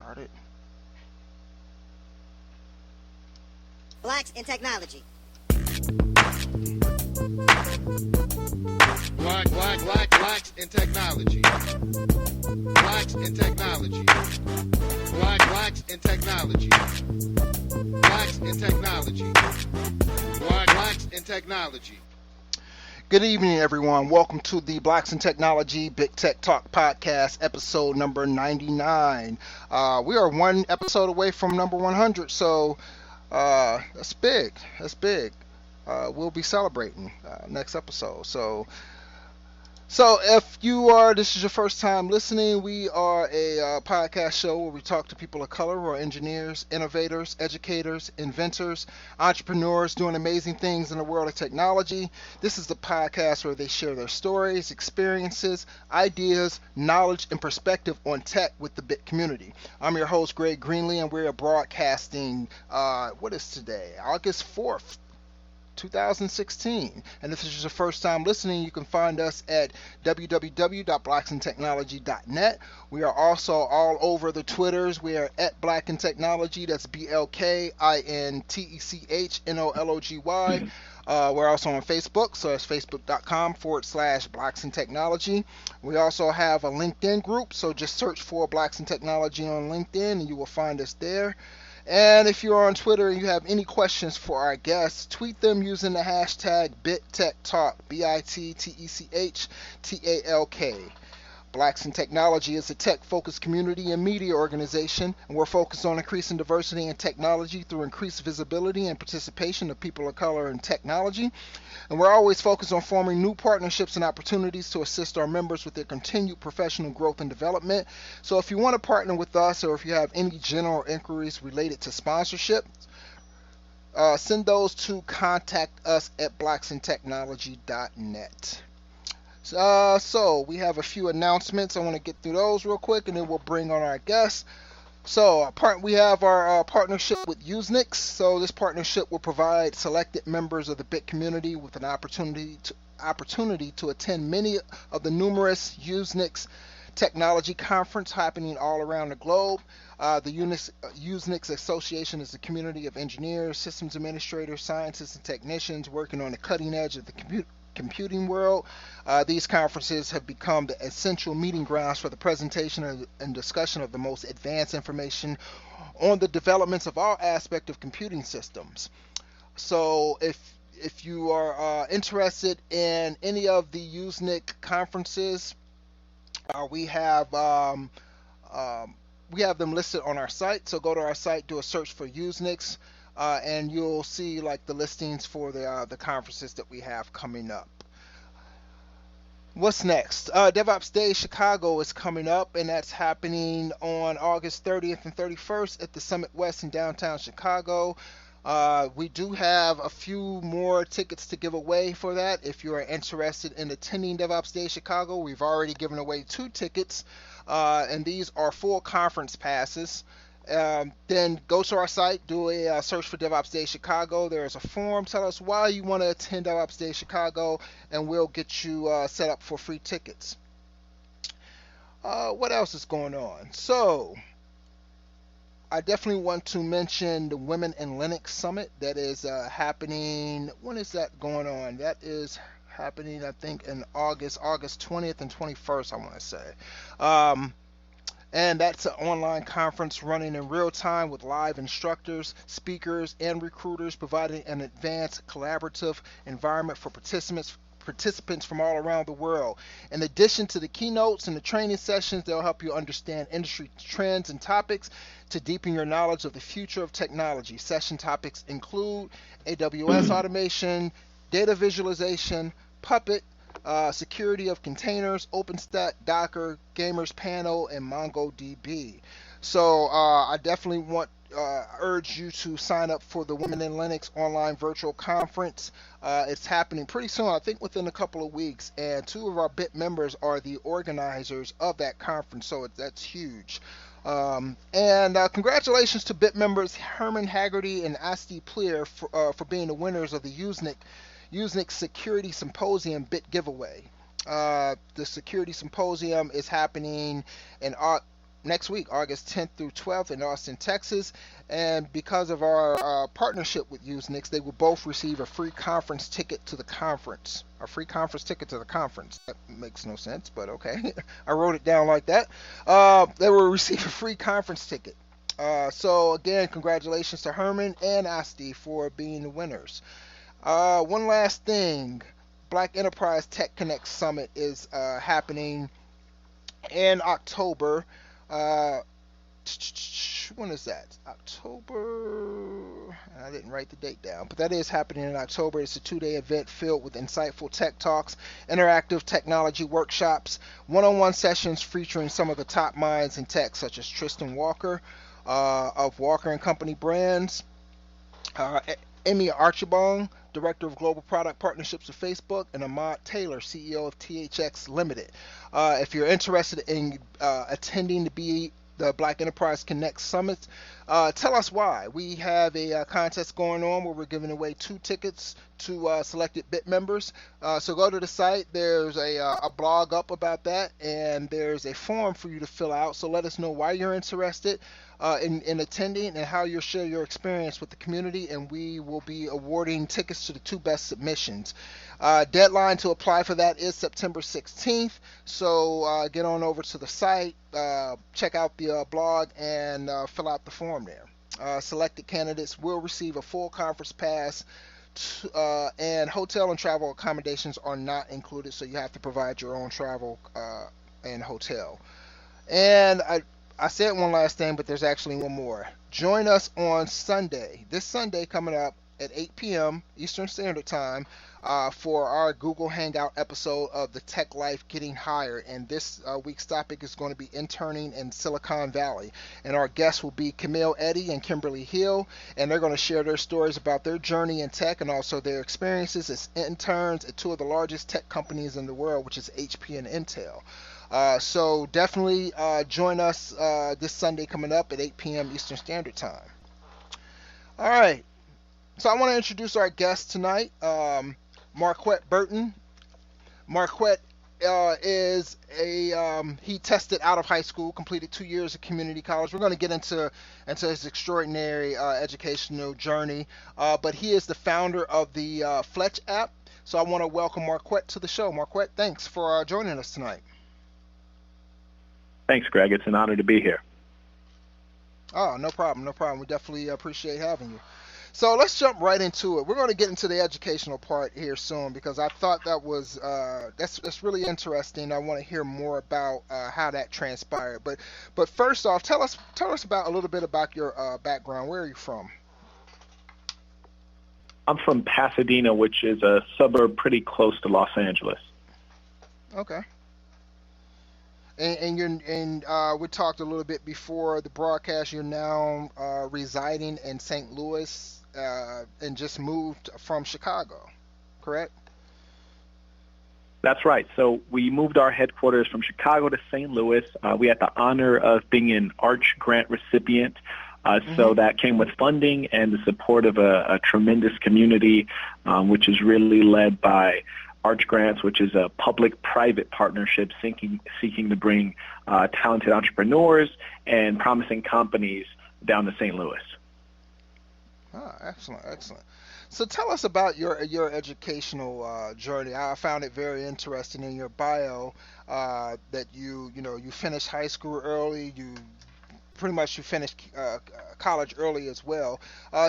started. Blacks in technology. Blacks in technology. Blacks in technology. Blacks in technology. Blacks in technology. Blacks in technology. Good evening, everyone. Welcome to the Blacks in Technology Big Tech Talk Podcast, episode number 99. We are one episode away from number 100, so that's big. That's big. We'll be celebrating next episode. So this is your first time listening, we are a podcast show where we talk to people of color who are engineers, innovators, educators, inventors, entrepreneurs doing amazing things in the world of technology. This is the podcast where they share their stories, experiences, ideas, knowledge, and perspective on tech with the BIT community. I'm your host, Greg Greenlee, and we're broadcasting, what is today? August 4th. 2016. And if this is your first time listening, you can find us at www.blacksandtechnology.net. We are also all over the Twitters. We are at Black and Technology. That's BLKINTECHNOLOGY. We're also on Facebook, so it's facebook.com/Blacks and Technology. We also have a LinkedIn group, so just search for Blacks and Technology on LinkedIn and you will find us there. And if you're on Twitter and you have any questions for our guests, tweet them using the hashtag BitTechTalk, BITTECHTALK. Blacks in Technology is a tech-focused community and media organization, and we're focused on increasing diversity in technology through increased visibility and participation of people of color in technology. And we're always focused on forming new partnerships and opportunities to assist our members with their continued professional growth and development. So if you want to partner with us, or if you have any general inquiries related to sponsorship, send those to contact us at blacksandtechnology.net. So we have a few announcements. I want to get through those real quick, and then we'll bring on our guests. So we have our partnership with Usenix. So this partnership will provide selected members of the BIT community with an opportunity to attend many of the numerous Usenix technology conference happening all around the globe. The Usenix Association is a community of engineers, systems administrators, scientists, and technicians working on the cutting edge of the computing world. These conferences have become the essential meeting grounds for the presentation and discussion of the most advanced information on the developments of all aspects of computing systems. So if you are interested in any of the Usenix conferences, we have them listed on our site. So go to our site, do a search for Usenix, and you'll see like the listings for the conferences that we have coming up. What's next? DevOps Day Chicago is coming up, and that's happening on August 30th and 31st at the Summit West in downtown Chicago. We do have a few more tickets to give away for that. If you are interested in attending DevOps Day Chicago, we've already given away 2 tickets, and these are full conference passes. Then go to our site, do a search for DevOps Day Chicago. There's a form. Tell us why you want to attend DevOps Day Chicago, and we'll get you set up for free tickets. What else is going on? So I definitely want to mention the Women in Linux Summit that is happening. When is that going on? That is happening, I think, in August 20th and 21st, I want to say. And that's an online conference running in real time with live instructors, speakers, and recruiters, providing an advanced collaborative environment for participants from all around the world. In addition to the keynotes and the training sessions, they'll help you understand industry trends and topics to deepen your knowledge of the future of technology. Session topics include AWS automation, data visualization, Puppet, security of containers, OpenStack, Docker, Gamers Panel, and MongoDB. So I definitely urge you to sign up for the Women in Linux online virtual conference. It's happening pretty soon, I think within a couple of weeks, and 2 of our BIT members are the organizers of that conference, so that's huge. And congratulations to BIT members Herman Haggerty and Asti Pleer for being the winners of the Usenix Security Symposium BIT giveaway. The Security Symposium is happening in next week, August 10th through 12th in Austin, Texas. And because of our partnership with Usenix, they will both receive a free conference ticket to the conference. A free conference ticket to the conference. That makes no sense, but okay. I wrote it down like that. They will receive a free conference ticket. So again, congratulations to Herman and Asti for being the winners. One last thing. Black Enterprise Tech Connect Summit is happening in October. When is that? October. I didn't write the date down, but that is happening in October. It's a 2-day event filled with insightful tech talks, interactive technology workshops, one-on-one sessions featuring some of the top minds in tech, such as Tristan Walker of Walker and Company Brands, Amy Archibong, Director of Global Product Partnerships with Facebook, and Ahmad Taylor, CEO of THX Limited. If you're interested in attending the Black Enterprise Connect Summit, tell us why. We have a contest going on where we're giving away 2 tickets to selected BIT members. So go to the site. There's a blog up about that, and there's a form for you to fill out. So let us know why you're interested in attending and how you'll share your experience with the community, and we will be awarding tickets to the 2 best submissions. Deadline to apply for that is September 16th, so get on over to the site, check out the blog, and fill out the form there. Selected candidates will receive a full conference pass, and hotel and travel accommodations are not included, so you have to provide your own travel and hotel. And I said one last thing, but there's actually one more. Join us on Sunday, this Sunday coming up at 8 p.m. Eastern Standard Time for our Google Hangout episode of The Tech Life Getting Higher. And this week's topic is going to be interning in Silicon Valley. And our guests will be Camille Eddy and Kimberly Hill, and they're going to share their stories about their journey in tech and also their experiences as interns at 2 of the largest tech companies in the world, which is HP and Intel. So definitely join us this Sunday coming up at 8 p.m. Eastern Standard Time. All right. So I want to introduce our guest tonight, Marquett Burton. Marquett is he tested out of high school, completed 2 years of community college. We're going to get into his extraordinary educational journey, but he is the founder of the Fletch app. So I want to welcome Marquett to the show. Marquett, thanks for joining us tonight. Thanks, Greg. It's an honor to be here. Oh, no problem. We definitely appreciate having you. So let's jump right into it. We're going to get into the educational part here soon because I thought that was that's really interesting. I want to hear more about how that transpired. But first off, tell us about a little bit about your background. Where are you from? I'm from Pasadena, which is a suburb pretty close to Los Angeles. Okay. And we talked a little bit before the broadcast. You're now residing in St. Louis and just moved from Chicago, correct? That's right. So we moved our headquarters from Chicago to St. Louis. We had the honor of being an Arch Grant recipient. So that came with funding and the support of a tremendous community, which is really led by Arch Grants, which is a public-private partnership seeking to bring talented entrepreneurs and promising companies down to St. Louis. Ah, excellent. So tell us about your educational journey. I found it very interesting in your bio that you finished high school early. You finished college early as well.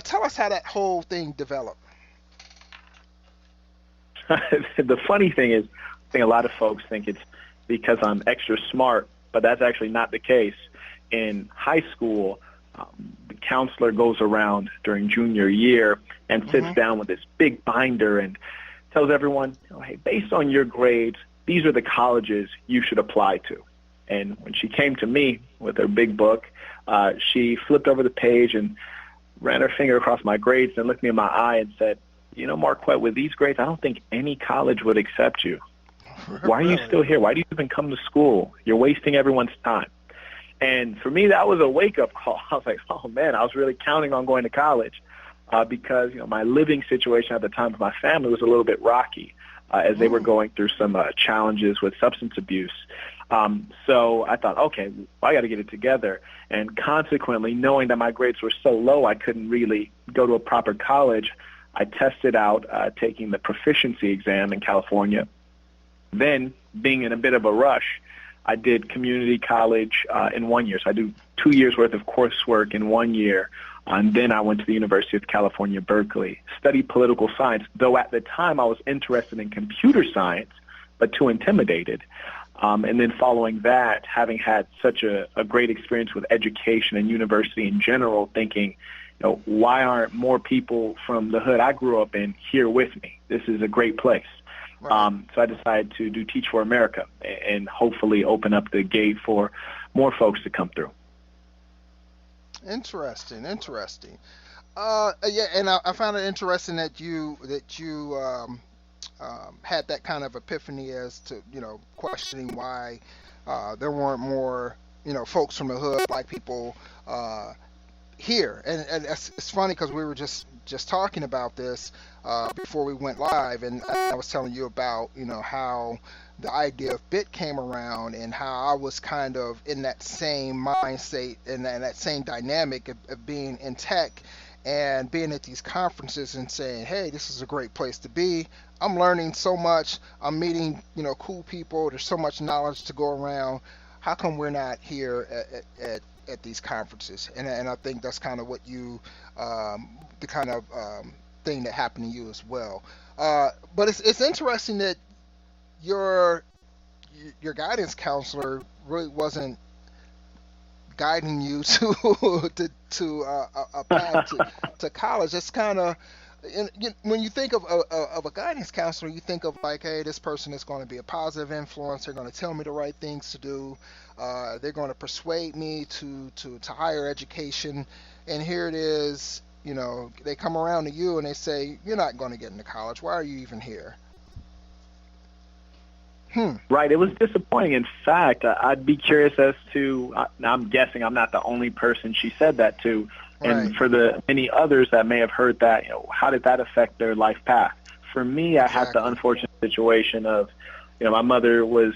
Tell us how that whole thing developed. The funny thing is, I think a lot of folks think it's because I'm extra smart, but that's actually not the case. In high school, the counselor goes around during junior year and sits down with this big binder and tells everyone, hey, based on your grades, these are the colleges you should apply to. And when she came to me with her big book, she flipped over the page and ran her finger across my grades and looked me in my eye and said, Marquett, with these grades, I don't think any college would accept you. Why are you still here? Why do you even come to school? You're wasting everyone's time. And for me, that was a wake-up call. I was like, oh, man, I was really counting on going to college because, my living situation at the time with my family was a little bit rocky as they were going through some challenges with substance abuse. So I thought, okay, I got to get it together. And consequently, knowing that my grades were so low, I couldn't really go to a proper college. I tested out taking the proficiency exam in California. Then, being in a bit of a rush, I did community college in 1 year. So I do 2 years worth of coursework in 1 year. And then I went to the University of California, Berkeley, studied political science, though at the time I was interested in computer science, but too intimidated. And then following that, having had such a great experience with education and university in general, thinking, why aren't more people from the hood I grew up in here with me? This is a great place. Right. So I decided to do Teach for America and hopefully open up the gate for more folks to come through. Interesting. Yeah, and I found it interesting that you had that kind of epiphany as to questioning why there weren't more folks from the hood, black people here. And it's funny because we were just talking about this before we went live, and I was telling you about how the idea of BIT came around and how I was kind of in that same mindset and that same dynamic of being in tech and being at these conferences and saying, hey, this is a great place to be. I'm learning so much. I'm meeting cool people. There's so much knowledge to go around. How come we're not here at these conferences? And I think that's kind of what you the kind of thing that happened to you as well. But it's interesting that your guidance counselor really wasn't guiding you to a path to college. It's kind of, when you think of a guidance counselor, you think of like, hey, this person is going to be a positive influence. They're going to tell me the right things to do. They're going to persuade me to higher education. And here it is, they come around to you and they say, you're not going to get into college. Why are you even here? Right. It was disappointing. In fact, I'd be curious as to, I'm guessing I'm not the only person she said that to. And for the many others that may have heard that, how did that affect their life path? For me, I had the unfortunate situation of, my mother was,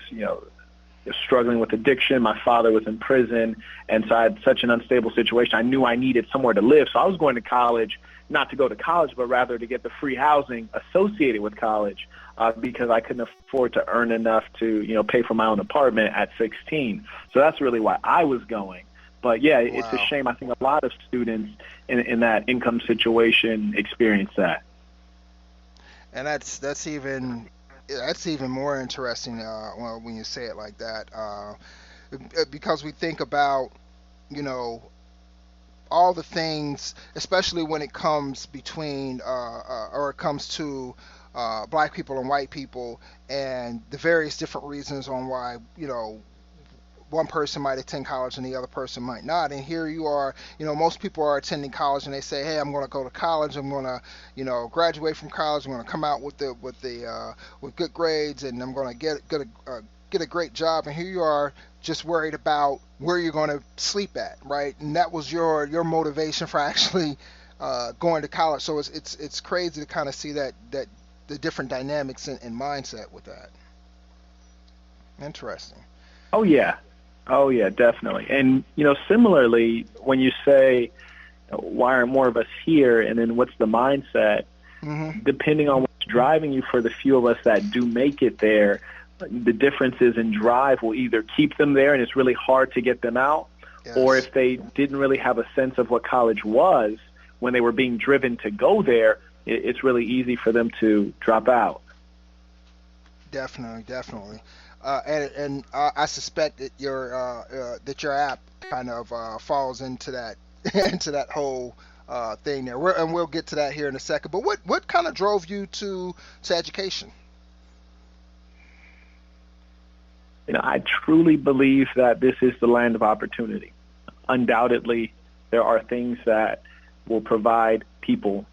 struggling with addiction. My father was in prison. And so I had such an unstable situation. I knew I needed somewhere to live. So I was going to college, not to go to college, but rather to get the free housing associated with college because I couldn't afford to earn enough to, pay for my own apartment at 16. So that's really why I was going. But, yeah, it's a shame. I think a lot of students in that income situation experience that. And that's even more interesting when you say it like that, because we think about, all the things, especially when it comes between or it comes to black people and white people and the various different reasons on why, one person might attend college and the other person might not. And here you are, most people are attending college and they say, hey, I'm going to go to college. I'm going to, graduate from college. I'm going to come out with good grades and I'm going to get a great job. And here you are just worried about where you're going to sleep at, right? And that was your motivation for actually going to college. So it's crazy to kind of see that the different dynamics and mindset with that. Interesting. Oh, yeah, definitely. And, similarly, when you say, why aren't more of us here, and then what's the mindset, depending on what's driving you for the few of us that do make it there, the differences in drive will either keep them there and it's really hard to get them out, or if they didn't really have a sense of what college was when they were being driven to go there, it's really easy for them to drop out. Definitely. And I suspect that your app kind of falls into that into that whole thing there. And we'll get to that here in a second. But what kind of drove you to education? I truly believe that this is the land of opportunity. Undoubtedly, there are things that will provide people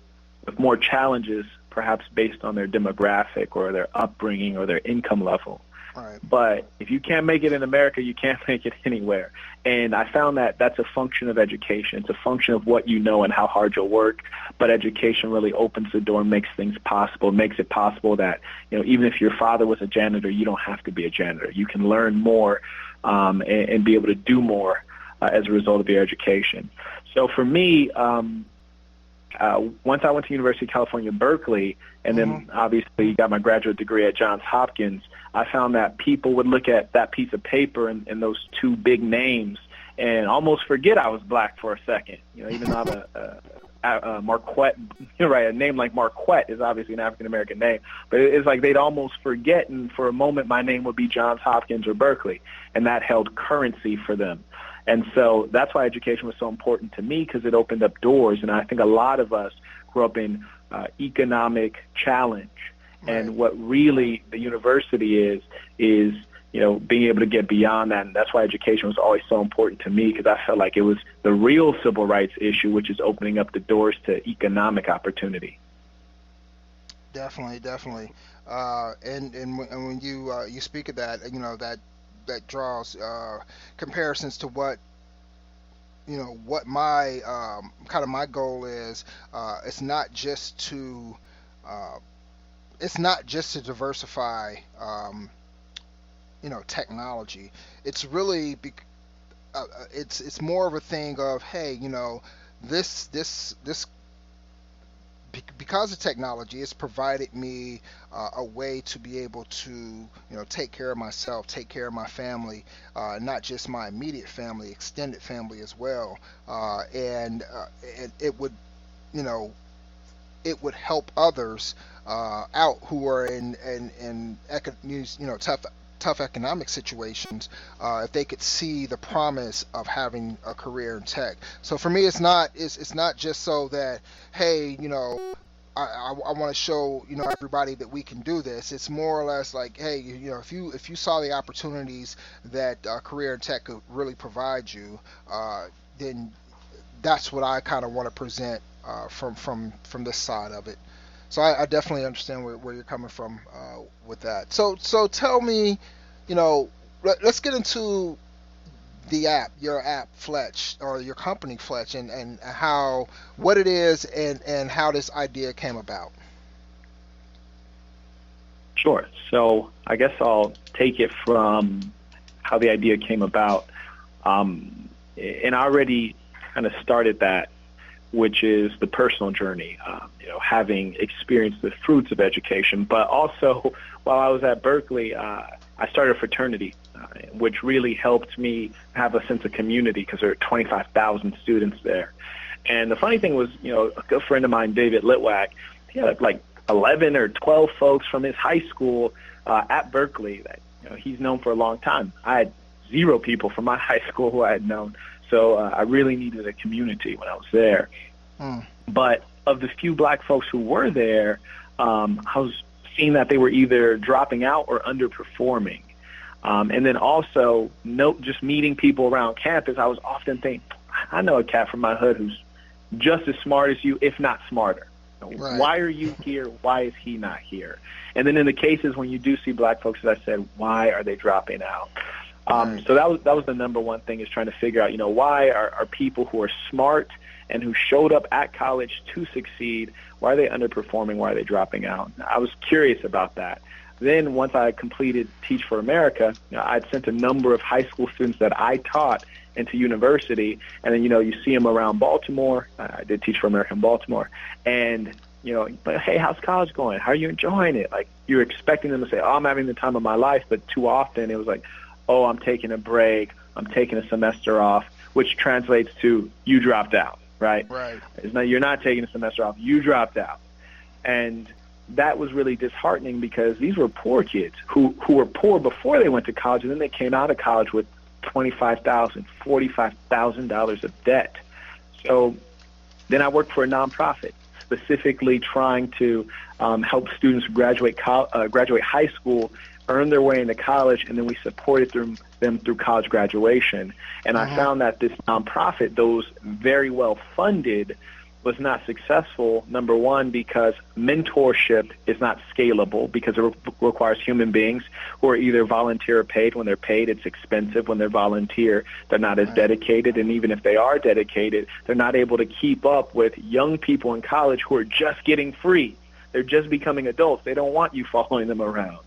with more challenges, perhaps based on their demographic or their upbringing or their income level. Right. But if you can't make it in America, you can't make it anywhere. And I found that that's a function of education. It's a function of what you know and how hard you'll work. But education really opens the door and makes things possible, makes it possible that, even if your father was a janitor, you don't have to be a janitor. You can learn more and be able to do more as a result of your education. So for me, once I went to University of California, Berkeley, and then obviously got my graduate degree at Johns Hopkins, I found that people would look at that piece of paper and those two big names and almost forget I was black for a second. Even though Marquett, right, a name like Marquett is obviously an African-American name, but it's like they'd almost forget, and for a moment my name would be Johns Hopkins or Berkeley, and that held currency for them. And so that's why education was so important to me, because it opened up doors. And I think a lot of us grew up in economic challenge. Right. And what really the university is being able to get beyond that. And that's why education was always so important to me, because I felt like it was the real civil rights issue, which is opening up the doors to economic opportunity. Definitely. And when you speak of that, that draws comparisons to what my kind of my goal is. It's not just to diversify technology. It's really it's more of a thing of, hey, this because of technology, it's provided me a way to be able to, take care of myself, take care of my family, not just my immediate family, extended family as well, and it would, it would help others out who are in tough economic situations, if they could see the promise of having a career in tech. So for me, it's not just so that, hey, I want to show everybody that we can do this. It's more or less like, hey, if you saw the opportunities that a career in tech could really provide you, then that's what I kind of want to present from this side of it. So I definitely understand where you're coming from with that. So tell me, let's get into your app Fletch, or your company Fletch, and what it is and how this idea came about. Sure. So I guess I'll take it from how the idea came about. And I already kind of started that, which is the personal journey, having experienced the fruits of education. But also, while I was at Berkeley, I started a fraternity, which really helped me have a sense of community, because there are 25,000 students there. And the funny thing was, a good friend of mine, David Litwack, he had like 11 or 12 folks from his high school at Berkeley that he's known for a long time. I had 0 people from my high school who I had known. So I really needed a community when I was there. But of the few black folks who were there, I was seeing that they were either dropping out or underperforming. And then also, just meeting people around campus, I was often thinking, I know a cat from my hood who's just as smart as you, if not smarter. Right. Why are you here? Why is he not here? And then in the cases when you do see black folks, as I said, why are they dropping out? So that was the number one thing, is trying to figure out, why are people who are smart and who showed up at college to succeed, why are they underperforming? Why are they dropping out? I was curious about that. Then once I completed Teach for America, I'd sent a number of high school students that I taught into university, and then, you see them around Baltimore. I did Teach for America in Baltimore, and but hey, how's college going? How are you enjoying it? Like, you're expecting them to say, oh, I'm having the time of my life, but too often it was like, oh, I'm taking a break, I'm taking a semester off, which translates to you dropped out, right? Right. You're not taking a semester off, you dropped out. And that was really disheartening, because these were poor kids who were poor before they went to college, and then they came out of college with $25,000, $45,000 of debt. So then I worked for a nonprofit, specifically trying to help students graduate high school, earn their way into college, and then we supported them through college graduation. And I found that this nonprofit, those very well funded, was not successful, number one, because mentorship is not scalable because it requires human beings who are either volunteer or paid. When they're paid, it's expensive. When they're volunteer, they're not as Right. dedicated. And even if they are dedicated, they're not able to keep up with young people in college who are just getting free. They're just becoming adults. They don't want you following them around.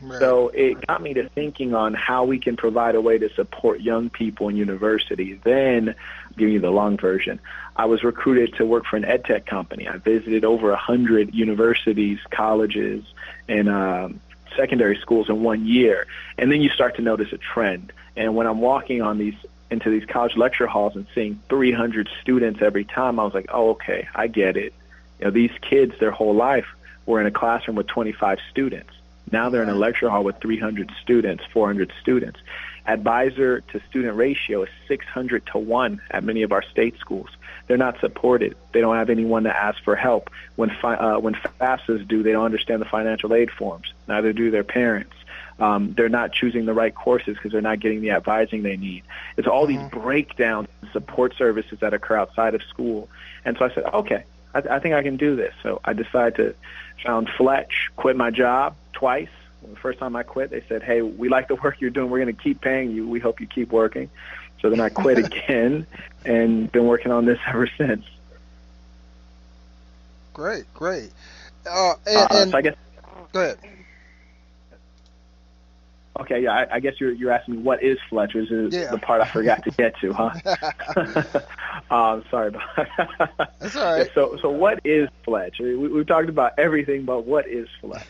Right. So it got me to thinking on how we can provide a way to support young people in universities. Then, I'll give you the long version, I was recruited to work for an ed tech company. I visited over 100 universities, colleges, and secondary schools in 1 year. And then you start to notice a trend. And when I'm walking into these college lecture halls and seeing 300 students every time, I was like, oh, okay, I get it. These kids, their whole life, were in a classroom with 25 students. Now they're in a Right. lecture hall with 300 students, 400 students. Advisor to student ratio is 600 to 1 at many of our state schools. They're not supported. They don't have anyone to ask for help. When FAFSAs do, they don't understand the financial aid forms. Neither do their parents. They're not choosing the right courses because they're not getting the advising they need. It's all these breakdowns in support services that occur outside of school. And so I said, okay, I think I can do this. So I decided to found Fletch, quit my job twice. The first time I quit, they said, hey, we like the work you're doing. We're going to keep paying you. We hope you keep working. So then I quit again and been working on this ever since. Great. Great. And So I guess, go ahead. okay, yeah, I guess you're asking me what is Fletch, which is Yeah. the part I forgot to get to, huh? Sorry about that. That's all right. So what is Fletch? We've talked about everything, but what is Fletch?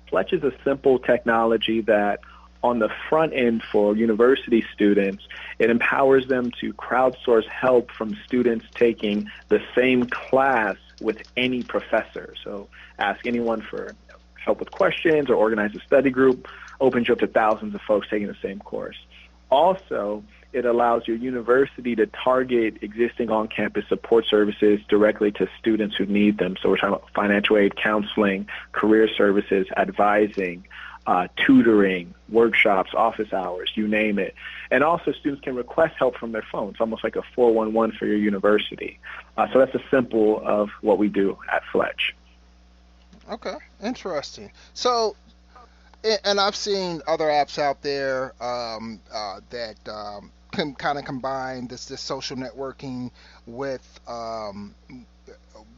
Fletch is a simple technology that on the front end for university students, it empowers them to crowdsource help from students taking the same class with any professor. So ask anyone for help with questions or organize a study group, opens you up to thousands of folks taking the same course. Also, it allows your university to target existing on-campus support services directly to students who need them. So we're talking about financial aid, counseling, career services, advising, tutoring, workshops, office hours, you name it. And also students can request help from their phones, almost like a 411 for your university. So that's a simple of what we do at Fletch. Okay. Interesting. So, and I've seen other apps out there that can kind of combine this social networking with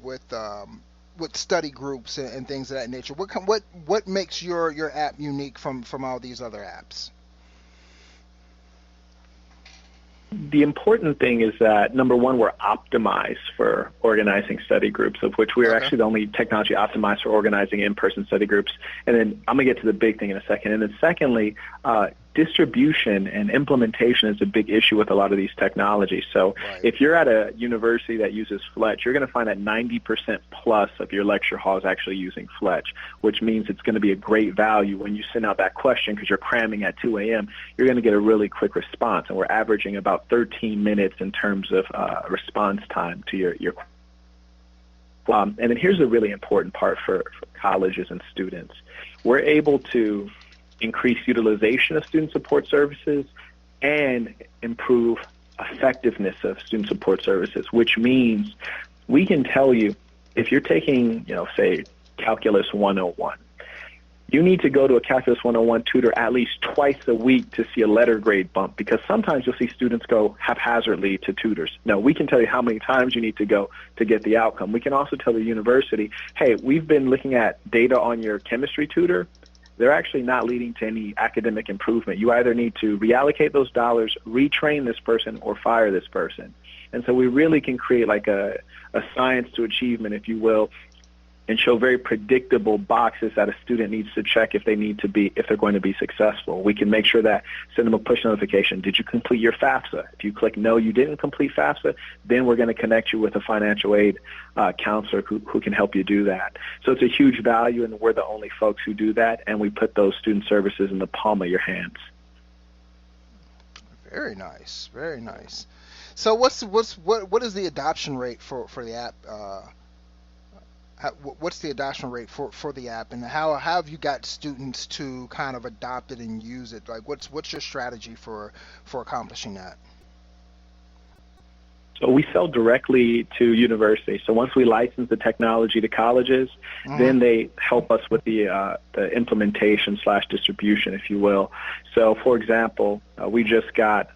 with um, with study groups and things of that nature. What makes your app unique from all these other apps? The important thing is that, number one, we're optimized for organizing study groups, of which we are Okay. actually the only technology optimized for organizing in-person study groups. And then I'm going to get to the big thing in a second. And then secondly, distribution and implementation is a big issue with a lot of these technologies. So Right. if you're at a university that uses Fletch, you're going to find that 90% plus of your lecture hall is actually using Fletch, which means it's going to be a great value when you send out that question because you're cramming at 2 a.m. You're going to get a really quick response, and we're averaging about 13 minutes in terms of response time to your and then here's a really important part for colleges and students. We're able to increase utilization of student support services and improve effectiveness of student support services, which means we can tell you if you're taking, say, Calculus 101, you need to go to a Calculus 101 tutor at least twice a week to see a letter grade bump, because sometimes you'll see students go haphazardly to tutors. No, we can tell you how many times you need to go to get the outcome. We can also tell the university, hey, we've been looking at data on your chemistry tutor. They're actually not leading to any academic improvement. You either need to reallocate those dollars, retrain this person, or fire this person. And so we really can create like a science to achievement, if you will, and show very predictable boxes that a student needs to check if they're going to be successful. We can make sure that, send them a push notification. Did you complete your FAFSA? If you click no, you didn't complete FAFSA, then we're going to connect you with a financial aid counselor who can help you do that. So it's a huge value, and we're the only folks who do that, and we put those student services in the palm of your hands. Very nice. Very nice. So what is the adoption rate for the app? What's the adoption rate for the app, and how have you got students to kind of adopt it and use it? Like, what's your strategy for accomplishing that? So we sell directly to universities. So once we license the technology to colleges, then they help us with the implementation / distribution, if you will. So, for example, we just got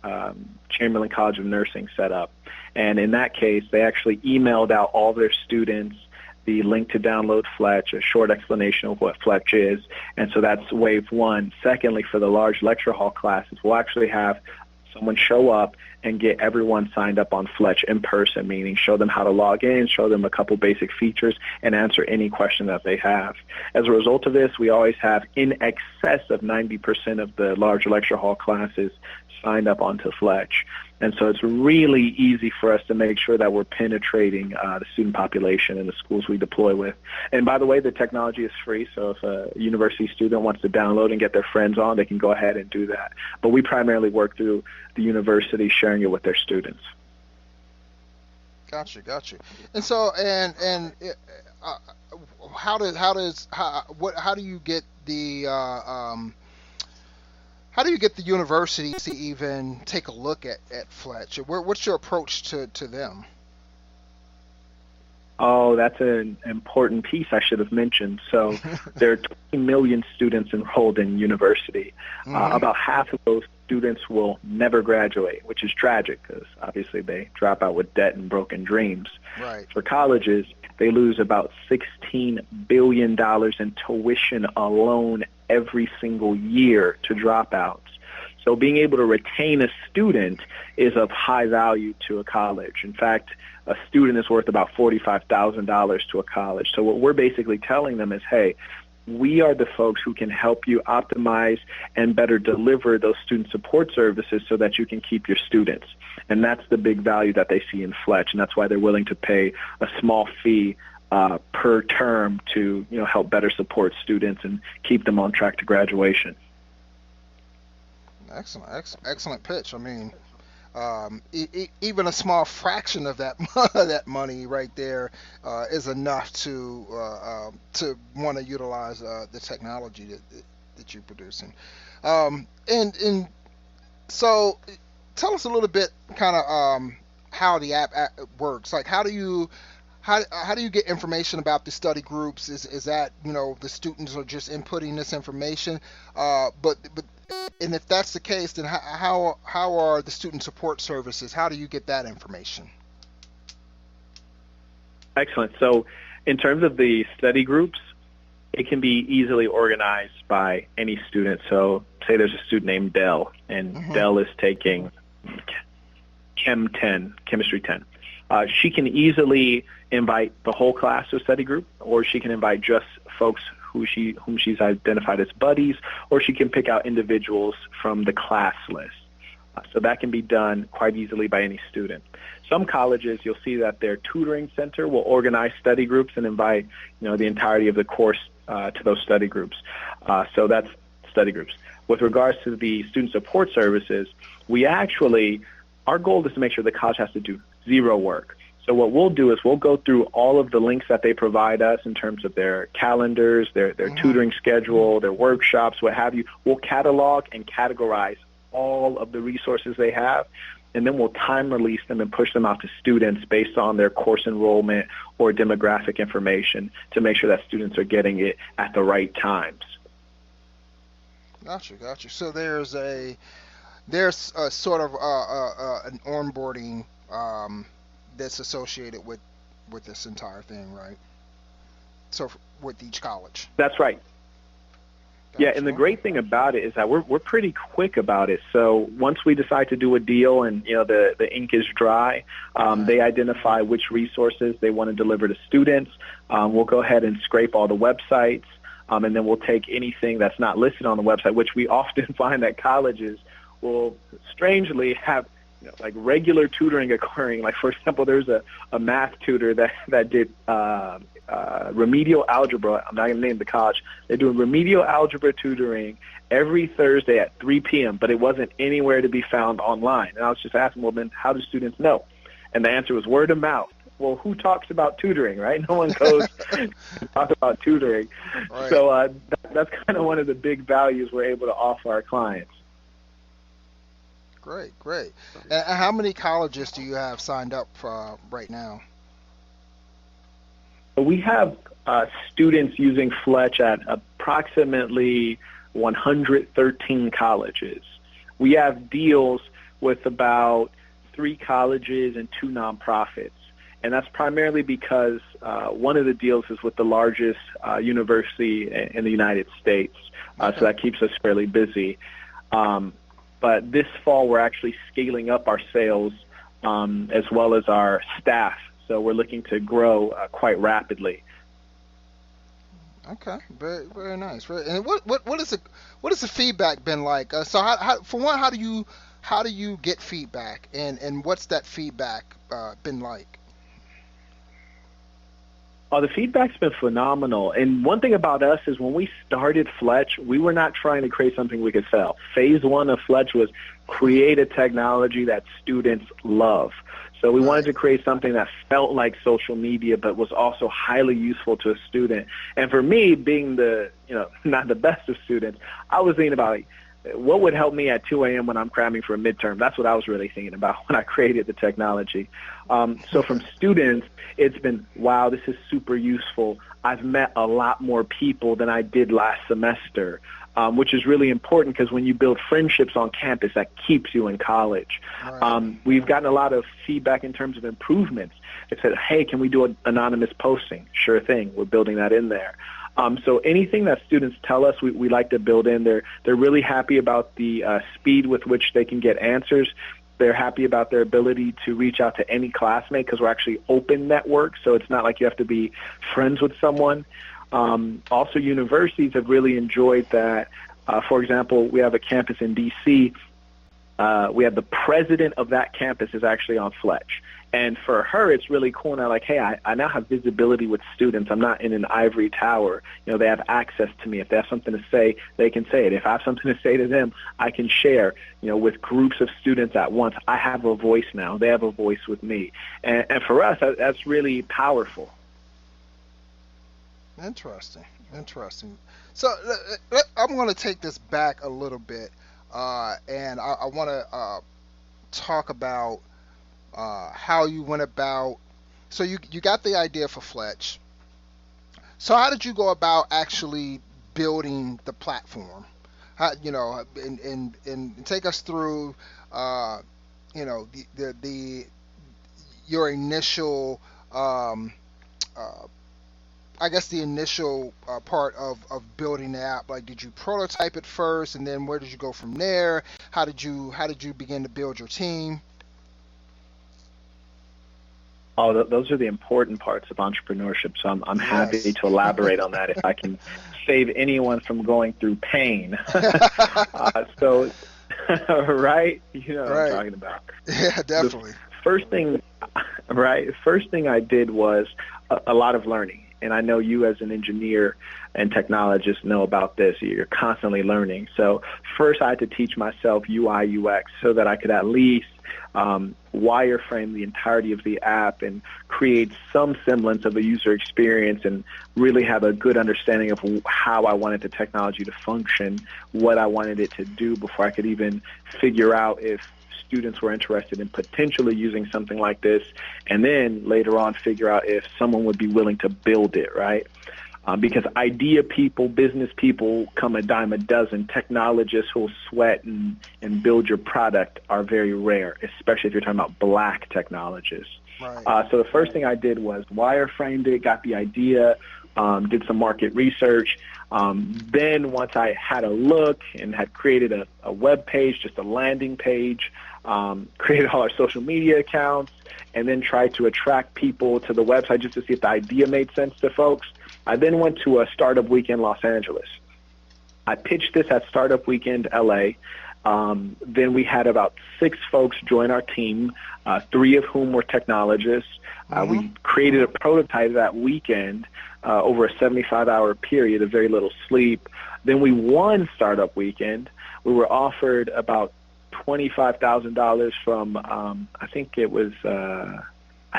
Chamberlain College of Nursing set up. And in that case, they actually emailed out all their students the link to download Fletch, a short explanation of what Fletch is. And so that's wave one. Secondly, for the large lecture hall classes, we'll actually have someone show up and get everyone signed up on Fletch in person, meaning show them how to log in, show them a couple basic features, and answer any question that they have. As a result of this, we always have in excess of 90% of the large lecture hall classes signed up onto Fletch. And so it's really easy for us to make sure that we're penetrating the student population in the schools we deploy with. And by the way, the technology is free, so if a university student wants to download and get their friends on, they can go ahead and do that. But we primarily work through the university sharing it with their students. Gotcha. And so, how do you get the how do you get the university to even take a look at Fletch? What's your approach to them? Oh, that's an important piece I should have mentioned. So there are 20 million students enrolled in university. About half of those students will never graduate, which is tragic because obviously they drop out with debt and broken dreams. Right. For colleges, they lose about $16 billion in tuition alone every single year to dropouts. So being able to retain a student is of high value to a college. In fact, a student is worth about $45,000 to a college. So what we're basically telling them is, hey, we are the folks who can help you optimize and better deliver those student support services so that you can keep your students. And that's the big value that they see in Fletch, and that's why they're willing to pay a small fee per term to help better support students and keep them on track to graduation. Excellent pitch. I mean, even a small fraction of that that money right there is enough to want to utilize the technology that you're producing. And so, tell us a little bit, kind of how the app works. Like, how do you get information about the study groups? Is that the students are just inputting this information? But and if that's the case, then how are the student support services? How do you get that information? Excellent. So in terms of the study groups, it can be easily organized by any student. So say there's a student named Dell, and Dell is taking Chemistry 10. She can easily invite the whole class to a study group, or she can invite just folks whom she's identified as buddies, or she can pick out individuals from the class list. So that can be done quite easily by any student. Some colleges, you'll see that their tutoring center will organize study groups and invite the entirety of the course to those study groups. So that's study groups. With regards to the student support services, our goal is to make sure the college has to do zero work. So what we'll do is we'll go through all of the links that they provide us in terms of their calendars, their tutoring schedule, their workshops, what have you. We'll catalog and categorize all of the resources they have, and then we'll time release them and push them out to students based on their course enrollment or demographic information to make sure that students are getting it at the right times. Gotcha. So there's a sort of an onboarding that's associated with this entire thing, right? So with each college. That's right. Gotcha. Yeah, and the great thing about it is that we're pretty quick about it. So once we decide to do a deal and the ink is dry, they identify which resources they want to deliver to students. We'll go ahead and scrape all the websites, and then we'll take anything that's not listed on the website, which we often find that colleges will strangely have like regular tutoring occurring. Like, for example, there's a math tutor that did remedial algebra. I'm not going to name the college. They're doing remedial algebra tutoring every Thursday at 3 p.m., but it wasn't anywhere to be found online. And I was just asking, well, then how do students know? And the answer was word of mouth. Well, who talks about tutoring, right? No one goes to talk about tutoring. Right. So that's kind of one of the big values we're able to offer our clients. Great, great. And how many colleges do you have signed up right now? We have students using Fletch at approximately 113 colleges. We have deals with about 3 colleges and 2 nonprofits. And that's primarily because one of the deals is with the largest university in the United States. So that keeps us fairly busy. But this fall, we're actually scaling up our sales as well as our staff. So we're looking to grow quite rapidly. Okay, very very nice. And what has the feedback been like? So for one, how do you get feedback, and what's that feedback been like? Oh, the feedback's been phenomenal. And one thing about us is when we started Fletch, we were not trying to create something we could sell. Phase 1 of Fletch was create a technology that students love. So we wanted to create something that felt like social media but was also highly useful to a student. And for me, being not the best of students, I was thinking about what would help me at 2 a.m. when I'm cramming for a midterm. That's what I was really thinking about when I created the technology. So from students, it's been, wow, this is super useful. I've met a lot more people than I did last semester, which is really important because when you build friendships on campus, that keeps you in college. Right. We've gotten a lot of feedback in terms of improvements. They said, hey, can we do an anonymous posting? Sure thing. We're building that in there. So anything that students tell us, we like to build in. They're really happy about the speed with which they can get answers. They're happy about their ability to reach out to any classmate because we're actually open network, so it's not like you have to be friends with someone. Also, universities have really enjoyed that. For example, we have a campus in D.C. We have the president of that campus is actually on Fletch. And for her, it's really cool now, like, hey, I now have visibility with students. I'm not in an ivory tower. They have access to me. If they have something to say, they can say it. If I have something to say to them, I can share, with groups of students at once. I have a voice now. They have a voice with me. And for us, that's really powerful. Interesting. So I'm going to take this back a little bit, and I want to talk about how you went about. So you got the idea for Fletch. So how did you go about actually building the platform? How, and take us through, the your initial, I guess the initial part of building the app. Like, did you prototype it first, and then where did you go from there? How did you begin to build your team? Oh, those are the important parts of entrepreneurship. So I'm happy Yes. to elaborate on that if I can save anyone from going through pain. So, right? You know what I'm talking about. Yeah, definitely. First thing I did was a lot of learning. And I know you as an engineer and technologist know about this. You're constantly learning. So first I had to teach myself UI, UX so that I could at least wireframe the entirety of the app and create some semblance of a user experience and really have a good understanding of how I wanted the technology to function, what I wanted it to do before I could even figure out if students were interested in potentially using something like this, and then later on figure out if someone would be willing to build it, right? Because idea people, business people come a dime a dozen. Technologists who will sweat and build your product are very rare, especially if you're talking about black technologists. Right. So the first thing I did was wireframed it, got the idea, did some market research. Then once I had a look and had created a web page, just a landing page, created all our social media accounts, and then tried to attract people to the website just to see if the idea made sense to folks. I then went to a Startup Weekend Los Angeles. I pitched this at Startup Weekend LA. Then we had about 6 folks join our team, 3 of whom were technologists. We created a prototype that weekend over a 75-hour period of very little sleep. Then we won Startup Weekend. We were offered about $25,000 from I think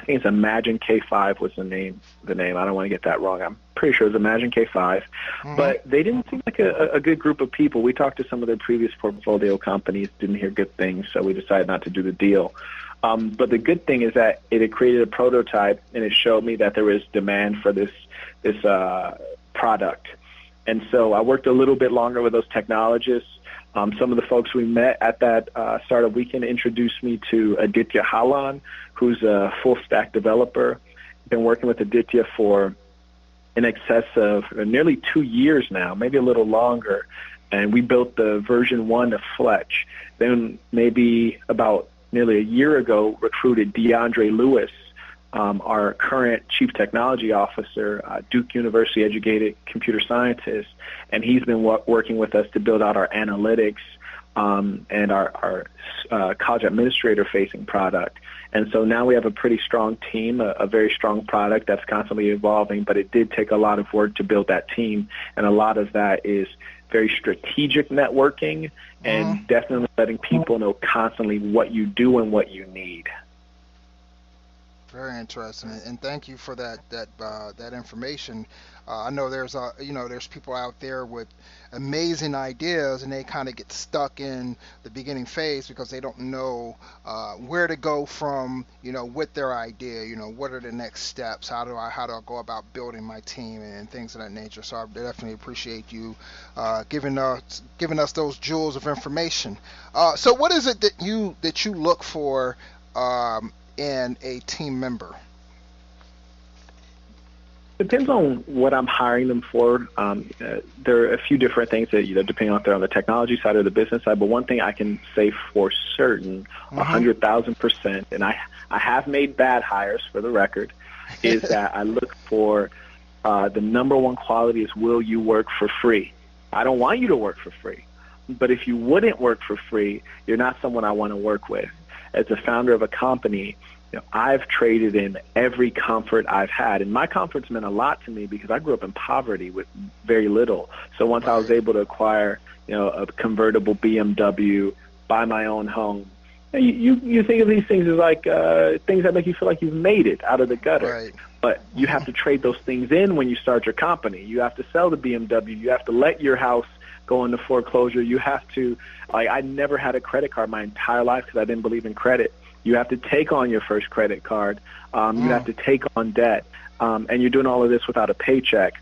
it's Imagine K5 was the name. I don't want to get that wrong. I'm pretty sure it was Imagine K5, but they didn't seem like a good group of people. We talked to some of their previous portfolio companies, didn't hear good things, so we decided not to do the deal. But the good thing is that it had created a prototype, and it showed me that there was demand for this product. And so I worked a little bit longer with those technologists. Some of the folks we met at that startup weekend introduced me to Aditya Halan, who's a full-stack developer. Been working with Aditya for in excess of nearly 2 years now, maybe a little longer. And we built the version 1 of Fletch. Then maybe about nearly a year ago, recruited DeAndre Lewis, our current chief technology officer, Duke University educated computer scientist, and he's been working with us to build out our analytics and our college administrator facing product. And so now we have a pretty strong team, a very strong product that's constantly evolving, but it did take a lot of work to build that team, and a lot of that is very strategic networking and definitely letting people know constantly what you do and what you need. Very interesting, and thank you for that information. I know there's people out there with amazing ideas, and they kind of get stuck in the beginning phase because they don't know where to go from, with their idea. What are the next steps? How do I go about building my team and things of that nature? So I definitely appreciate you giving us those jewels of information. So what is it that you look for in a team member? Depends on what I'm hiring them for. There are a few different things that, depending on if they're on the technology side or the business side. But one thing I can say for certain, 100,000%, and I have made bad hires for the record, is that I look for the number one quality is, will you work for free? I don't want you to work for free. But if you wouldn't work for free, you're not someone I want to work with. As a founder of a company, I've traded in every comfort I've had. And my comfort's meant a lot to me because I grew up in poverty with very little. So once I was able to acquire, a convertible BMW, buy my own home, you think of these things as like things that make you feel like you've made it out of the gutter. Right. But you have to trade those things in when you start your company. You have to sell the BMW. You have to let your house go into foreclosure. You have to, I never had a credit card my entire life because I didn't believe in credit. You have to take on your first credit card. You have to take on debt. And you're doing all of this without a paycheck.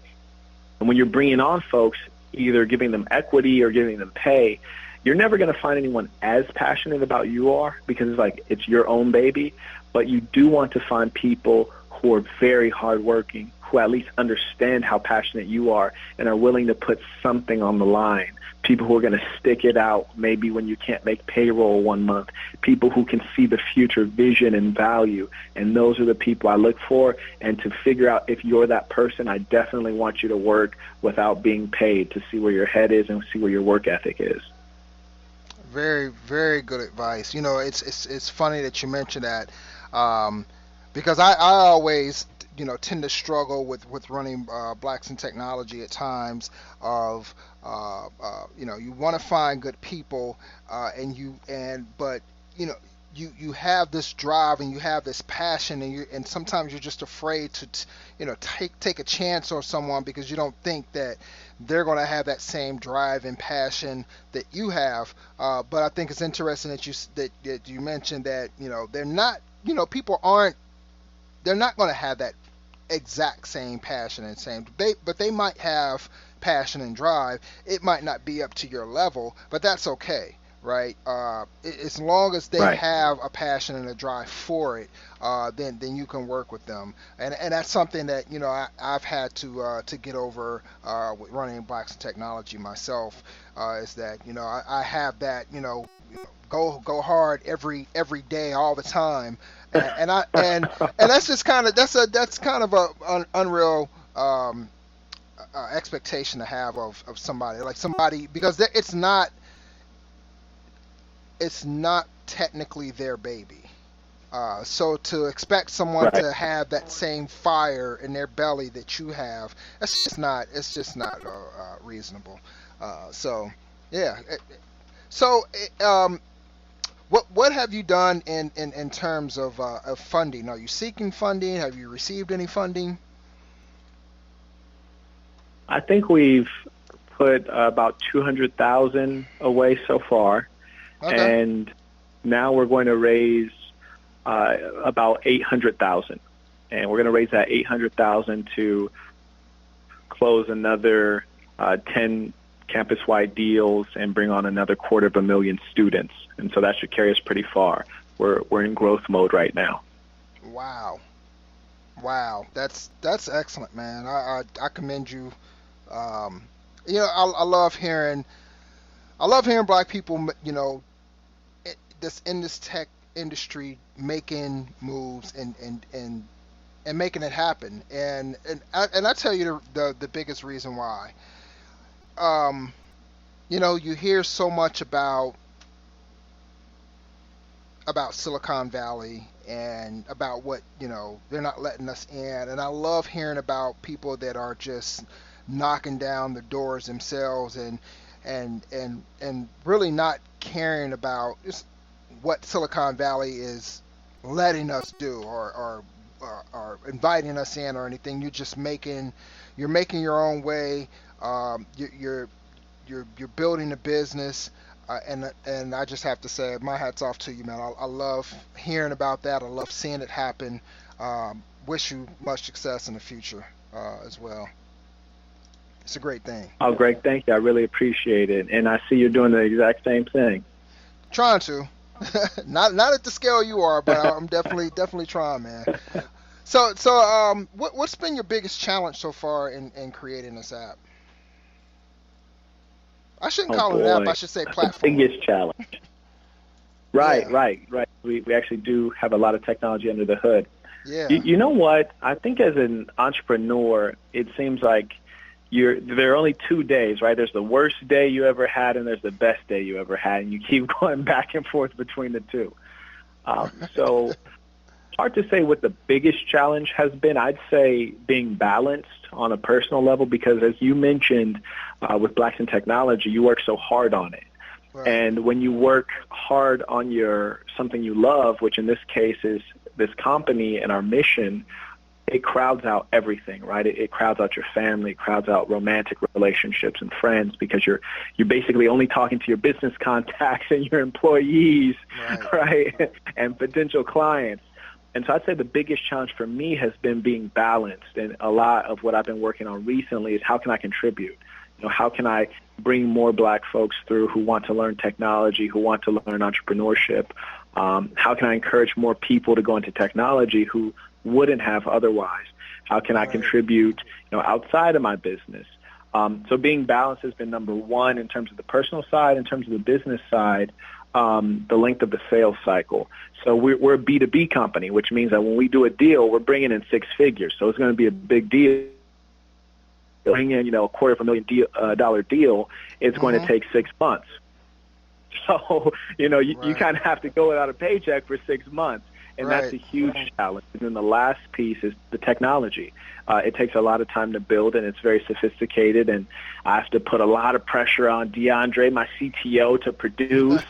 And when you're bringing on folks, either giving them equity or giving them pay, you're never going to find anyone as passionate about you are because it's your own baby. But you do want to find people who are very hardworking, who at least understand how passionate you are and are willing to put something on the line. People who are going to stick it out maybe when you can't make payroll 1 month. People who can see the future vision and value. And those are the people I look for. And to figure out if you're that person, I definitely want you to work without being paid to see where your head is and see where your work ethic is. Very, very good advice. It's funny that you mentioned that because I always tend to struggle with running Blacks in Technology at times of you want to find good people but you have this drive and you have this passion and sometimes you're just afraid to take a chance on someone because you don't think that they're going to have that same drive and passion that you have. But I think it's interesting that you mentioned that they're not they're not going to have that exact same passion and but they might have passion and drive. It might not be up to your level, but that's okay, right? As long as they have a passion and a drive for it, then you can work with them, and that's something that I've had to get over with running Blacks in Technology myself. Is that I have that go hard every day all the time. And that's just kind of that's kind of an unreal expectation to have of somebody because it's not technically their baby. So to expect someone to have that same fire in their belly that you have, it's just not reasonable. So yeah. What have you done in terms of funding? Are you seeking funding? Have you received any funding? I think we've put about 200,000 away so far, Okay. and now we're going to raise about 800,000, and we're going to raise that 800,000 to close another 10 campus-wide deals and bring on another 250,000 students, and so that should carry us pretty far. We're in growth mode right now. Wow. Wow. That's excellent, man. I commend you. Um, I love hearing black people, this in this tech industry making moves and making it happen. And I tell you the biggest reason why. Um, you hear so much about Silicon Valley and about what, they're not letting us in. And I love hearing about people that are just knocking down the doors themselves and really not caring about just what Silicon Valley is letting us do or inviting us in or anything. You're making your own way. You're building a business, and I just have to say, my hat's off to you, man. I love hearing about that. I love seeing it happen. Wish you much success in the future as well. It's a great thing. Oh, Greg, thank you. I really appreciate it, and I see you're doing the exact same thing. Trying to, not at the scale you are, but I'm definitely trying, man. So what's been your biggest challenge so far in creating this app? I shouldn't Oh call it an app. boy, I should say the platform. biggest challenge. Right, Yeah, right, right. We actually do have a lot of technology under the hood. yeah, You know what? I think as an entrepreneur, it seems like there are only 2 days, right? There's the worst day you ever had, and there's the best day you ever had, and you keep going back and forth between the two. So hard to say what the biggest challenge has been. I'd say being balanced on a personal level, because as you mentioned, with Blacks in Technology, you work so hard on it. right, And when you work hard on something you love, which in this case is this company and our mission, it crowds out everything, right? It crowds out your family, it crowds out romantic relationships and friends, because you're basically only talking to your business contacts and your employees, right, right? And potential clients. And so I'd say the biggest challenge for me has been being balanced. And a lot of what I've been working on recently is how can I contribute? How can I bring more black folks through who want to learn technology, who want to learn entrepreneurship? How can I encourage more people to go into technology who wouldn't have otherwise? How can I right, contribute, outside of my business? So being balanced has been number one in terms of the personal side. In terms of the business side, the length of the sales cycle. So we're a B2B company, which means that when we do a deal, we're bringing in six figures. So it's going to be a big deal. Bring in, a $250,000 deal, it's going to mm-hmm, take 6 months. So, you right, kind of have to go without a paycheck for 6 months. And that's right, a huge challenge. And then the last piece is the technology. It takes a lot of time to build, and it's very sophisticated. And I have to put a lot of pressure on DeAndre, my CTO, to produce.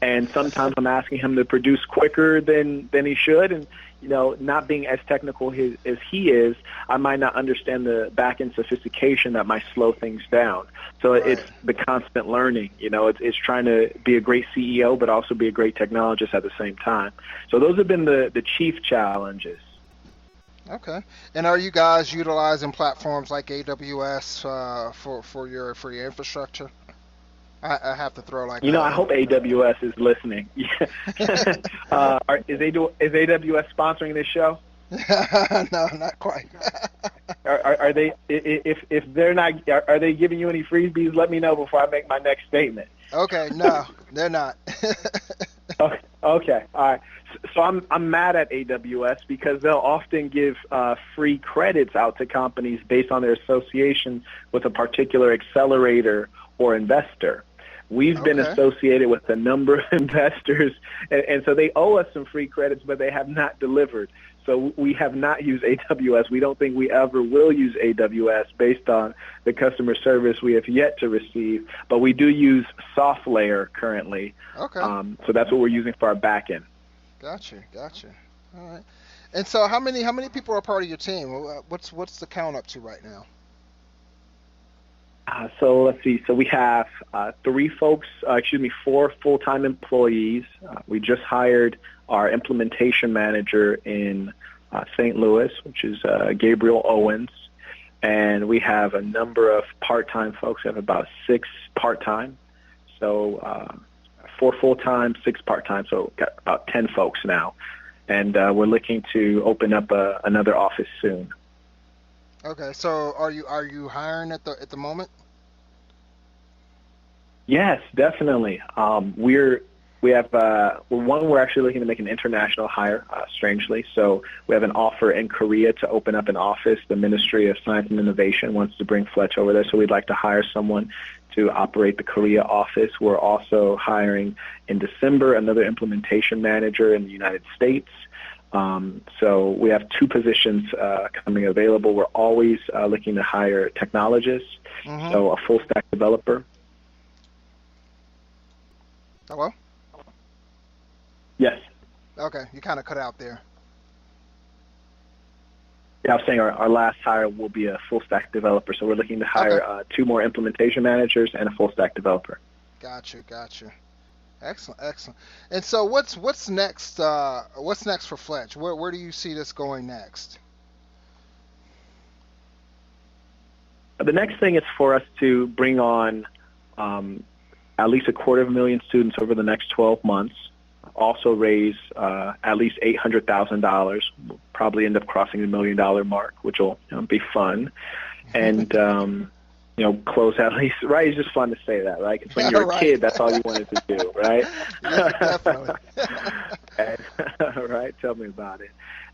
And sometimes I'm asking him to produce quicker than he should. And, not being as technical as he is, I might not understand the back-end sophistication that might slow things down. So right. it's the constant learning. It's trying to be a great CEO, but also be a great technologist at the same time. So those have been the chief challenges. Okay. And are you guys utilizing platforms like AWS for your infrastructure? I have to throw like I hope AWS is listening. Is AWS sponsoring this show? No, not quite. Are they? If they're not, are they giving you any freebies? Let me know before I make my next statement. Okay, no, they're not. Okay, all right. So I'm mad at AWS because they'll often give free credits out to companies based on their association with a particular accelerator or investor. We've been associated with a number of investors, and so they owe us some free credits, but they have not delivered. So we have not used AWS. We don't think we ever will use AWS based on the customer service we have yet to receive, but we do use SoftLayer currently. Okay. So that's what we're using for our backend. Gotcha. All right. And so how many people are part of your team? What's the count up to right now? So let's see. So we have four full-time employees. We just hired our implementation manager in St. Louis, which is Gabriel Owens. And we have a number of part-time folks. We have about 6 part-time. So 4 full-time, 6 part-time. So got about 10 folks now. And we're looking to open up another office soon. Okay, so are you hiring at the moment? Yes, definitely. We're actually looking to make an international hire, strangely. So we have an offer in Korea to open up an office. The Ministry of Science and Innovation wants to bring Fletch over there, so we'd like to hire someone to operate the Korea office. We're also hiring in December another implementation manager in the United States. So we have 2 positions coming available. We're always looking to hire technologists, so a full stack developer. Hello? Yes. Okay, you kind of cut out there. Yeah, I was saying our last hire will be a full stack developer. So we're looking to hire 2 more implementation managers and a full stack developer. Gotcha. Excellent. And so what's next? What's next for Fletch? Where do you see this going next? The next thing is for us to bring on at least 250,000 students over the next 12 months. Also raise at least $800,000. We'll probably end up crossing the $1 million mark, which will be fun. And close at least, right? It's just fun to say that, right? Because when you're a kid, that's all you wanted to do, right? Yeah, definitely. Right? Tell me about it.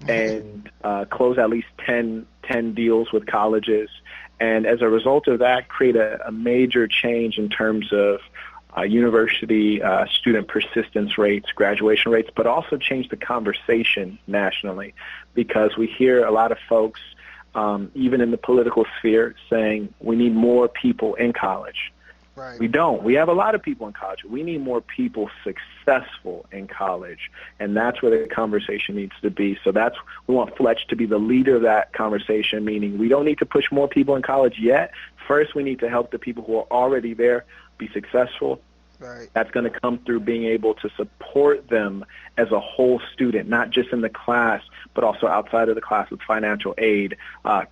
And close at least 10 deals with colleges. And as a result of that, create a major change in terms of university student persistence rates, graduation rates, but also change the conversation nationally, because we hear a lot of folks, even in the political sphere, saying we need more people in college. Right. We don't. We have a lot of people in college. We need more people successful in college, and that's where the conversation needs to be. So we want Fletch to be the leader of that conversation, meaning we don't need to push more people in college yet. First, we need to help the people who are already there be successful. Right. That's going to come through being able to support them as a whole student, not just in the class, but also outside of the class with financial aid,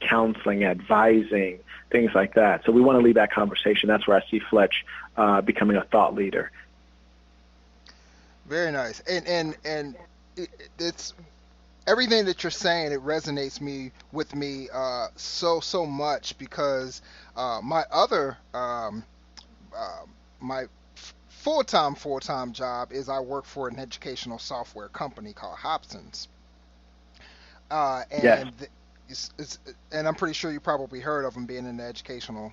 counseling, advising, things like that. So we want to lead that conversation. That's where I see Fletch becoming a thought leader. Very nice. And it's everything that you're saying. It resonates with me so much, because my other my full-time job is I work for an educational software company called Hobson's. And yes. And I'm pretty sure you probably heard of them, being in the educational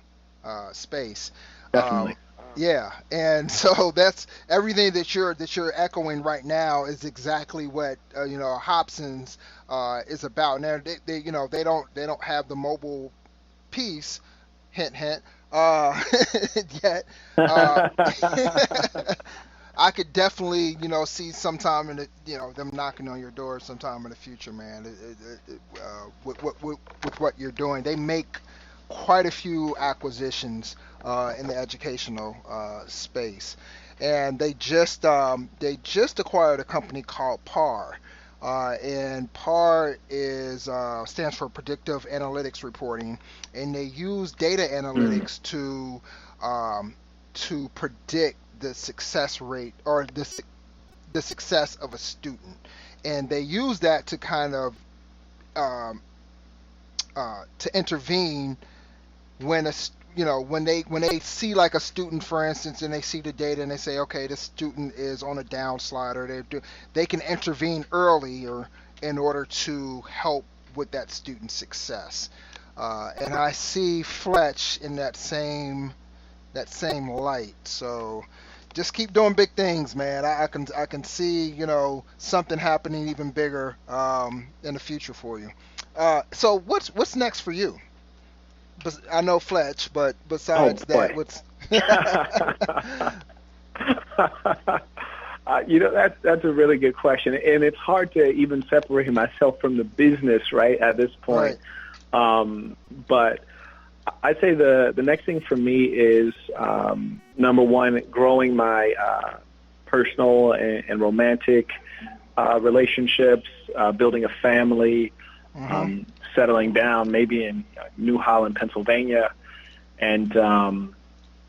space. Definitely. Yeah, and so that's everything that you're echoing right now is exactly what Hobson's is about. Now they don't have the mobile piece, hint hint, yet. I could definitely, see sometime in the, them knocking on your door sometime in the future, man. With what you're doing, they make quite a few acquisitions in the educational space, and they just acquired a company called PAR, and PAR stands for Predictive Analytics Reporting, and they use data analytics to predict the success rate, or the success of a student, and they use that to kind of to intervene when when they see like a student, for instance, and they see the data and they say, okay, this student is on a downslide, or they can intervene earlier in order to help with that student's success. And I see Fletch in that same light. So just keep doing big things, man. I can see something happening even bigger in the future for you. So what's next for you? I know Fletch, but besides that, what's that's a really good question, and it's hard to even separate myself from the business right at this point. Right. But I'd say the next thing for me is, number one, growing my personal and romantic relationships, building a family, settling down maybe in New Holland, Pennsylvania, and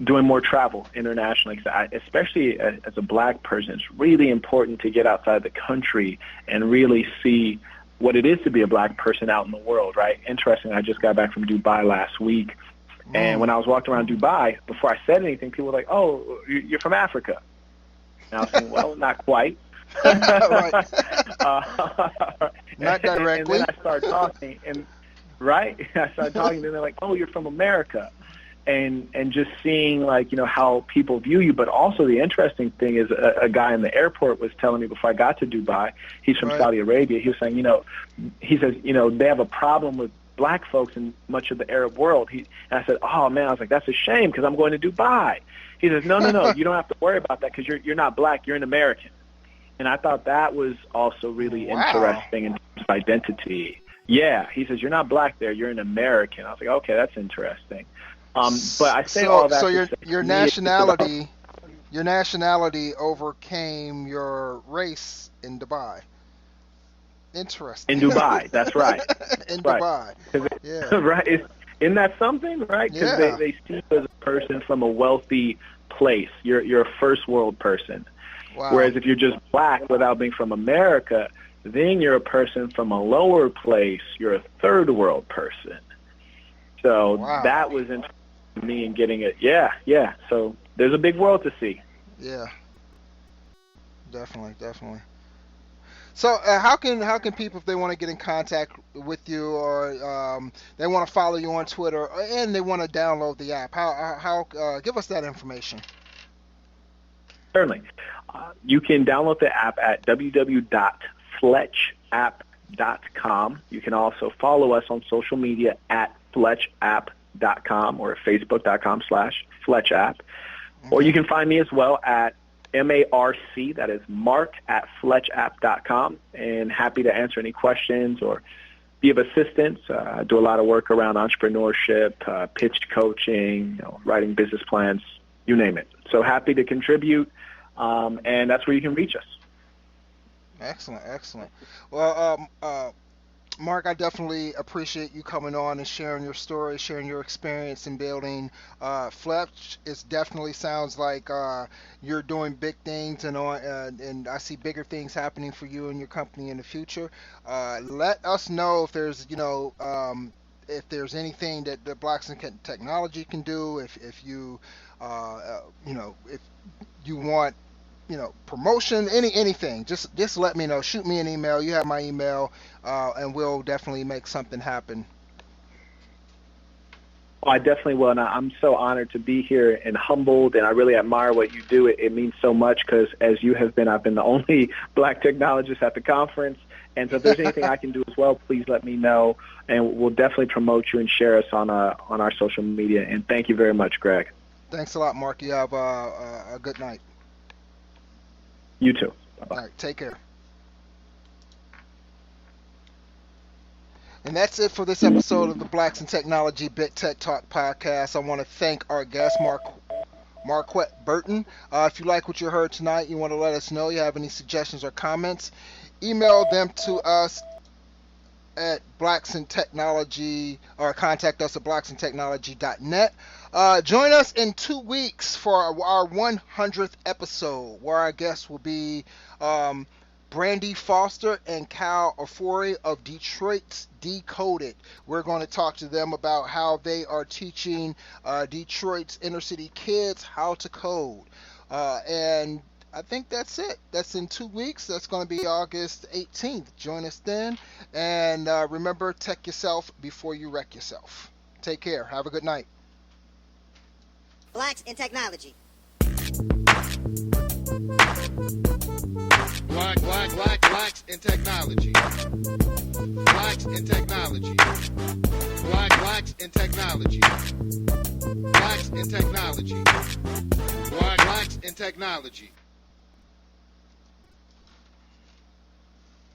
doing more travel internationally. Especially as a black person, it's really important to get outside the country and really see what it is to be a black person out in the world, right? Interesting, I just got back from Dubai last week, and when I was walking around Dubai, before I said anything, people were like, "Oh, you're from Africa." And I was saying, well, not quite. Right. Not directly. And then I started talking, and I started talking, and they're like, "Oh, you're from America." And just seeing, like, how people view you. But also the interesting thing is a guy in the airport was telling me before I got to Dubai, he's from Saudi Arabia. He was saying, he says, they have a problem with black folks in much of the Arab world. And I said, oh, man, I was like, that's a shame because I'm going to Dubai. He says, no, you don't have to worry about that because you're not black, you're an American. And I thought that was also really interesting in terms of identity. Yeah, he says, you're not black there, you're an American. I was like, okay, that's interesting. But I say all that. So your nationality overcame your race in Dubai. Interesting. In Dubai, that's right. Dubai, yeah. Right. Isn't that something, right? Because they see you as a person from a wealthy place. You're a first world person. Wow. Whereas if you're just black without being from America, then you're a person from a lower place. You're a third world person. So that was interesting to me in getting it. Yeah. So there's a big world to see. Yeah. Definitely. So how can people, if they want to get in contact with you, or they want to follow you on Twitter, and they want to download the app, how give us that information? Certainly. You can download the app at www.fletchapp.com. You can also follow us on social media at fletchapp.com or facebook.com/fletchapp. Or you can find me as well at MARC, that is Mark at fletchapp.com, and happy to answer any questions or be of assistance. I do a lot of work around entrepreneurship, pitch coaching, writing business plans, you name it. So happy to contribute, and that's where you can reach us. Excellent. Well, Mark, I definitely appreciate you coming on and sharing your story, sharing your experience in building Fletch. It definitely sounds like you're doing big things, and I see bigger things happening for you and your company in the future. Let us know if there's anything that the Blacks in Technology can do. If you if you want promotion, anything, just let me know. Shoot me an email. You have my email, and we'll definitely make something happen. Oh, I definitely will, and I'm so honored to be here and humbled, and I really admire what you do. It means so much because, as you have been, I've been the only black technologist at the conference, and so if there's anything I can do as well, please let me know, and we'll definitely promote you and share us on our social media. And thank you very much, Greg. Thanks a lot, Mark. You have a good night. You too. Bye-bye. All right, take care. And that's it for this episode of the Blacks in Technology Big Tech Talk podcast. I want to thank our guest, Marquett Burton. If you like what you heard tonight, you want to let us know, you have any suggestions or comments, email them to us at Blacks in Technology, or contact us at blacksintechnology.net. Join us in 2 weeks for our 100th episode, where our guests will be Brandy Foster and Cal Ofori of Detroit's Decoded. We're going to talk to them about how they are teaching Detroit's inner city kids how to code. And I think that's it. That's in 2 weeks. That's going to be August 18th. Join us then. And remember, tech yourself before you wreck yourself. Take care. Have a good night. Blacks in Technology. Blacks in Technology. Blacks in Technology. Blacks in Technology. Blacks in Technology. Blacks in Technology.